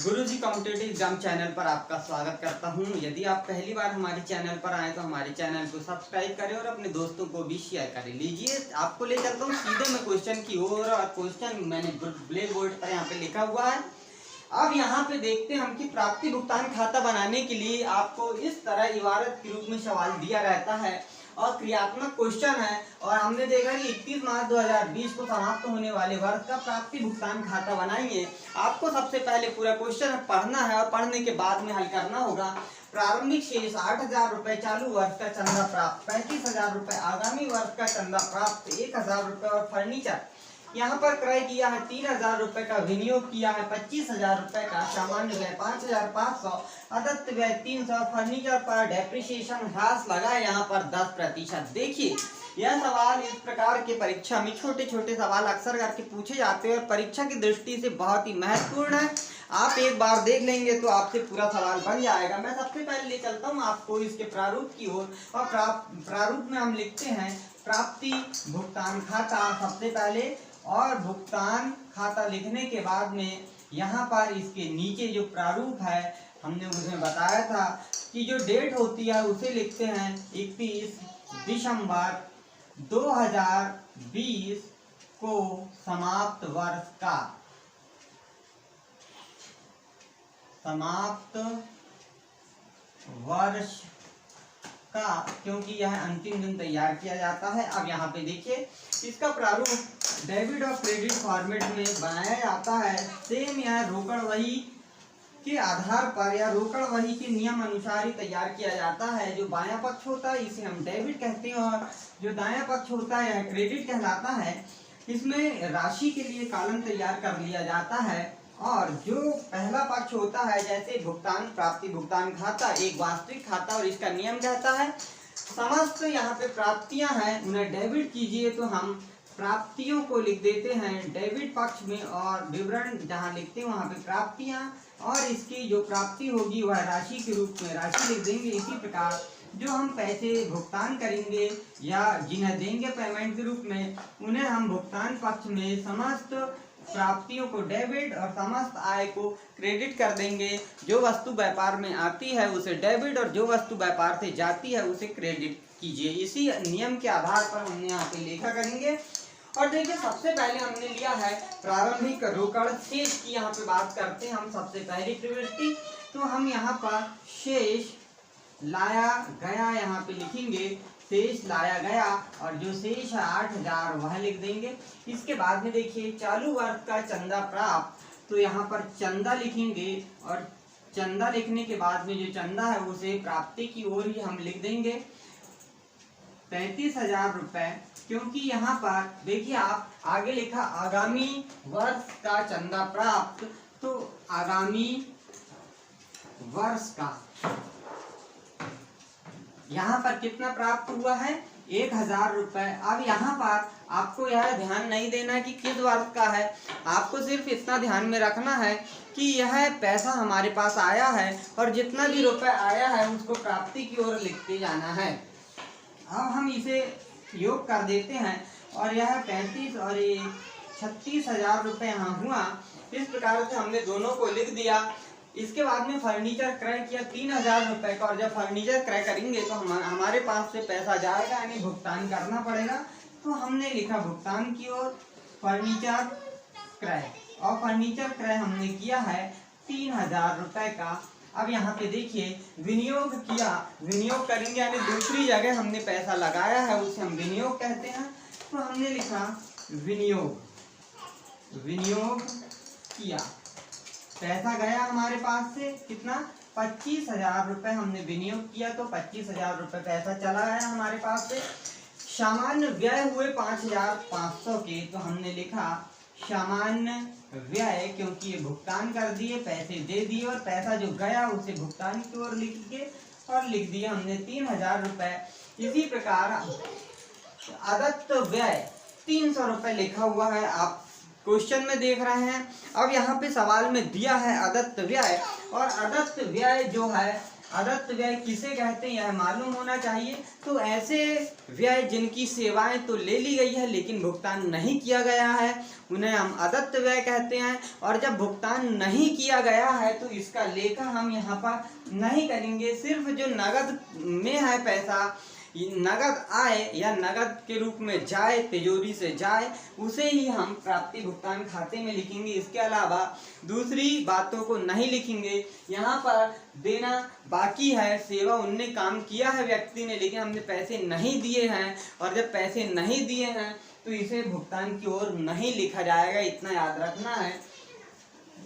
गुरुजी competitive exam channel पर आपका स्वागत करता हूं। यदि आप पहली बार हमारे चैनल पर आए तो हमारे चैनल को सब्सक्राइब करें और अपने दोस्तों को भी शेयर करें। लीजिए आपको ले चलता हूं सीधे मैं क्वेश्चन की ओर। और क्वेश्चन मैंने ब्लैक बोर्ड पर यहाँ पे लिखा हुआ है। अब यहाँ पे देखते हैं हम कि प्राप्ति भुगतान खाता बनाने के लिए आपको इस तरह इबारत के रूप में सवाल दिया रहता है और क्रियात्मक क्वेश्चन है। और हमने देखा कि 31 मार्च 2020 को समाप्त होने वाले वर्ष का प्राप्ति भुगतान खाता बनाइए। आपको सबसे पहले पूरा क्वेश्चन पढ़ना है और पढ़ने के बाद में हल करना होगा। प्रारंभिक शेष 8,000 रुपए, चालू वर्ष का चंदा प्राप्त 35,000 रुपए, आगामी वर्ष का चंदा प्राप्त 1,000 रुपए और फर्नीचर यहाँ पर क्रय किया है 3,000 रुपए का, विनियोग किया है 25,000 रुपए का, सामान्य व्यय 5,500, अदत्त व्यय 300, फर्नीचर पर डेप्रिसिएशन ह्रास लगा है यहाँ पर 10%। देखिए यह सवाल इस प्रकार के परीक्षा में छोटे छोटे सवाल अक्सर करके पूछे जाते हैं और परीक्षा की दृष्टि से बहुत ही महत्वपूर्ण है। आप एक बार देख लेंगे तो आपसे पूरा सवाल बन जाएगा। मैं सबसे पहले ले चलता हूँ आपको इसके प्रारूप की ओर। और प्रारूप में हम लिखते हैं प्राप्ति भुगतान खाता सबसे पहले, और भुगतान खाता लिखने के बाद में यहाँ पर इसके नीचे जो प्रारूप है हमने उसमें बताया था कि जो डेट होती है उसे लिखते हैं 31 दिसंबर 2020 को समाप्त वर्ष का, क्योंकि यह अंतिम दिन तैयार किया जाता है। अब यहाँ पे देखिए इसका प्रारूप डेबिट और क्रेडिट फॉर्मेट में बनाया जाता है। सेम यह रोकड़ वही के आधार पर या रोकड़ वही के नियम अनुसार ही तैयार किया जाता है। जो बायां पक्ष होता है इसे हम डेबिट कहते हैं और जो दायां पक्ष होता है यह क्रेडिट कहलाता है। इसमें राशि के लिए कॉलम तैयार कर लिया जाता है और जो पहला पक्ष होता है जैसे भुगतान प्राप्ति भुगतान खाता एक वास्तविक खाता और इसका नियम कहता है समस्त यहाँ पे प्राप्तियां हैं उन्हें डेबिट कीजिए, तो हम प्राप्तियों को लिख देते हैं डेबिट पक्ष में और विवरण जहाँ लिखते हैं वहाँ पे प्राप्तियां, और इसकी जो प्राप्ति होगी वह राशि के रूप में राशि लिख देंगे। इसी प्रकार जो हम पैसे भुगतान करेंगे या जिन्हें देंगे पेमेंट के रूप में उन्हें हम भुगतान पक्ष में समस्त प्राप्तियों को डेबिट और समस्त आय को क्रेडिट कर देंगे। जो वस्तु व्यापार में आती है उसे डेबिट और जो वस्तु व्यापार से जाती है उसे क्रेडिट कीजिए। इसी नियम के आधार पर हमने यहाँ पे लेखा करेंगे। और देखिए सबसे पहले हमने लिया है प्रारंभिक रोकड़ शेष की। यहाँ पे बात करते हैं हम सबसे पहली प्रवृत्ति, तो हम यहाँ पर शेष लाया गया यहाँ पे लिखेंगे, शेष लाया गया और जो शेष है 8,000 वह लिख देंगे। इसके बाद में देखिए चालू वर्ष का चंदा प्राप्त, तो यहाँ पर चंदा लिखेंगे और चंदा लिखने के बाद में जो चंदा है उसे प्राप्ति की ओर ही हम लिख देंगे 35,000 रुपए, क्योंकि यहाँ पर देखिए आप आगे लिखा आगामी वर्ष का चंदा प्राप्त, तो आगामी वर्ष का यहाँ पर कितना प्राप्त हुआ है 1,000 रुपए। अब यहाँ पर आपको यह ध्यान नहीं देना कि किस वर्ष का है, आपको सिर्फ इतना ध्यान में रखना है कि यह पैसा हमारे पास आया है और जितना भी रुपए आया है उसको प्राप्ति की ओर लिखते जाना है। अब हम इसे योग कर देते हैं और यह 35 और 36,000 रुपये यहाँ हुआ। इस प्रकार से हमने दोनों को लिख दिया। इसके बाद में फर्नीचर क्रय किया 3,000 रुपये का, और जब फर्नीचर क्रय करेंगे तो हमारे पास से पैसा जाएगा यानी भुगतान करना पड़ेगा, तो हमने लिखा भुगतान की ओर फर्नीचर क्रय, और फर्नीचर क्रय हमने किया है 3,000 रुपये का। अब यहाँ पे देखिए विनियोग किया, विनियोग करेंगे यानी दूसरी जगह हमने पैसा लगाया है उसे हम विनियोग कहते हैं, तो हमने लिखा विनियोग किया, पैसा गया हमारे पास से कितना 25,000 रुपए हमने विनियोग किया, तो 25,000 रुपए पैसा चला गया हमारे पास से। सामान्य व्यय हुए 5,500 के, तो हमने लिखा सामान्य व्यय, क्योंकि ये भुगतान कर दिए पैसे दे दिए और पैसा जो गया उसे भुगतान की ओर लिख के और लिख दिया हमने 3,000 रुपए। इसी प्रकार अदत्त व्यय 300 रुपए लिखा हुआ है, आप क्वेश्चन में देख रहे हैं। अब यहाँ पे सवाल में दिया है अदत्त व्यय, और अदत्त व्यय जो है अदत्त व्यय किसे कहते हैं यह मालूम होना चाहिए। तो ऐसे व्यय जिनकी सेवाएं तो ले ली गई है लेकिन भुगतान नहीं किया गया है उन्हें हम अदत्त व्यय कहते हैं। और जब भुगतान नहीं किया गया है तो इसका लेखा हम यहाँ पर नहीं करेंगे। सिर्फ जो नगद में है पैसा, नगद आए या नगद के रूप में जाए, तिजोरी से जाए, उसे ही हम प्राप्ति भुगतान खाते में लिखेंगे। इसके अलावा दूसरी बातों को नहीं लिखेंगे। यहाँ पर देना बाकी है, सेवा उनने काम किया है व्यक्ति ने लेकिन हमने पैसे नहीं दिए हैं, और जब पैसे नहीं दिए हैं तो इसे भुगतान की ओर नहीं लिखा जाएगा, इतना याद रखना है।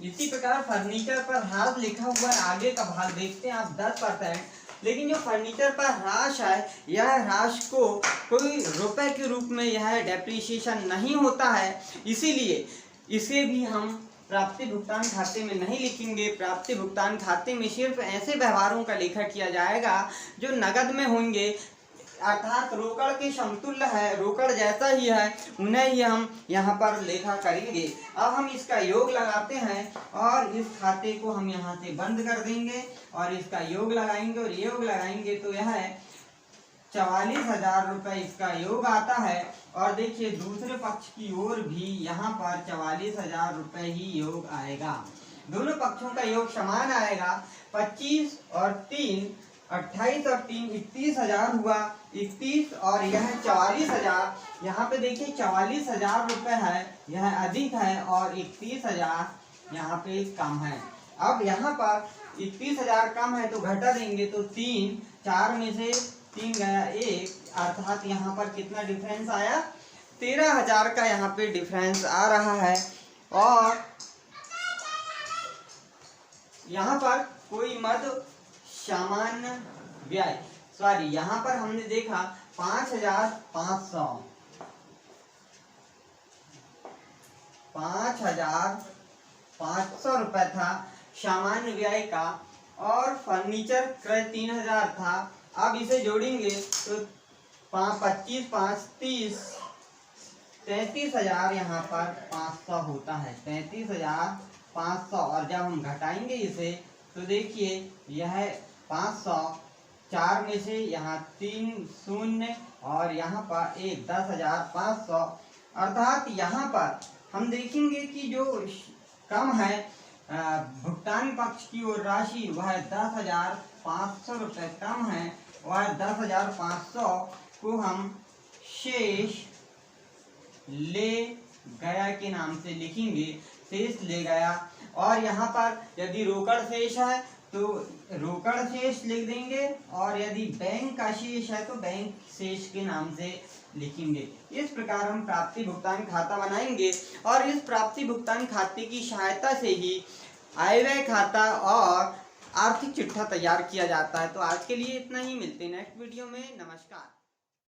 इसी प्रकार फर्नीचर पर ह्रास लिखा हुआ है, आगे का भाग देखते हैं आप 10%। लेकिन जो फर्नीचर पर ह्रास है यह ह्रास को कोई रुपए के रूप में यह डेप्रिसिएशन नहीं होता है, इसीलिए इसे भी हम प्राप्ति भुगतान खाते में नहीं लिखेंगे। प्राप्ति भुगतान खाते में सिर्फ ऐसे व्यवहारों का लेखा किया जाएगा जो नगद में होंगे, अर्थात रोकड़ के समतुल्य है, रोकड़ जैसा ही है, उन्हें ही हम यहाँ पर लेखा करेंगे। अब हम इसका योग लगाते हैं और इस खाते को हम यहाँ से बंद कर देंगे और इसका योग लगाएंगे, और योग लगाएंगे तो यह 44,000 रुपये इसका योग आता है। और देखिए दूसरे पक्ष की ओर भी यहाँ पर 44,000 रुपये ही योग आएगा। दोनों पक्षों का योग समान आएगा। 25 और 3 28 और 3 31,000 हुआ, 31 और यह 44,000। यहाँ पे देखिए 44,000 रुपये है, यह अधिक है, और 31,000 यहाँ पे कम है। अब यहाँ पर 31,000 कम है तो घटा देंगे तो 3, 4 में से 3 गया 1, अर्थात यहाँ पर कितना डिफरेंस आया, 13,000 का यहाँ पे डिफरेंस आ रहा है। और यहाँ पर कोई मद सामान्य व्यय, सॉरी यहाँ पर हमने देखा 5,500 रुपये था सामान्य व्यय का, और फर्नीचर क्रय 3,000 था। अब इसे जोड़ेंगे तो 25, 5, 30, 33,000 यहाँ पर 500 होता है, 33,500। और जब हम घटाएंगे इसे तो देखिए यह 500, 4 में से यहाँ 3 शून्य और यहाँ पर 1, 10,500। अर्थात यहाँ पर हम देखेंगे कि जो कम है भुगतान पक्ष की ओर राशि वह 10,500 रुपये कम है, और 10,500 को हम शेष ले गया के नाम से लिखेंगे, शेष ले गया। और यहाँ पर यदि रोकड़ शेष है तो रोकड़ शेष लिख देंगे, और यदि बैंक का शेष है तो बैंक शेष के नाम से लिखेंगे। इस प्रकार हम प्राप्ति भुगतान खाता बनाएंगे, और इस प्राप्ति भुगतान खाते की सहायता से ही आय व्यय खाता और आर्थिक चिट्ठा तैयार किया जाता है। तो आज के लिए इतना ही, मिलते हैं नेक्स्ट वीडियो में। नमस्कार।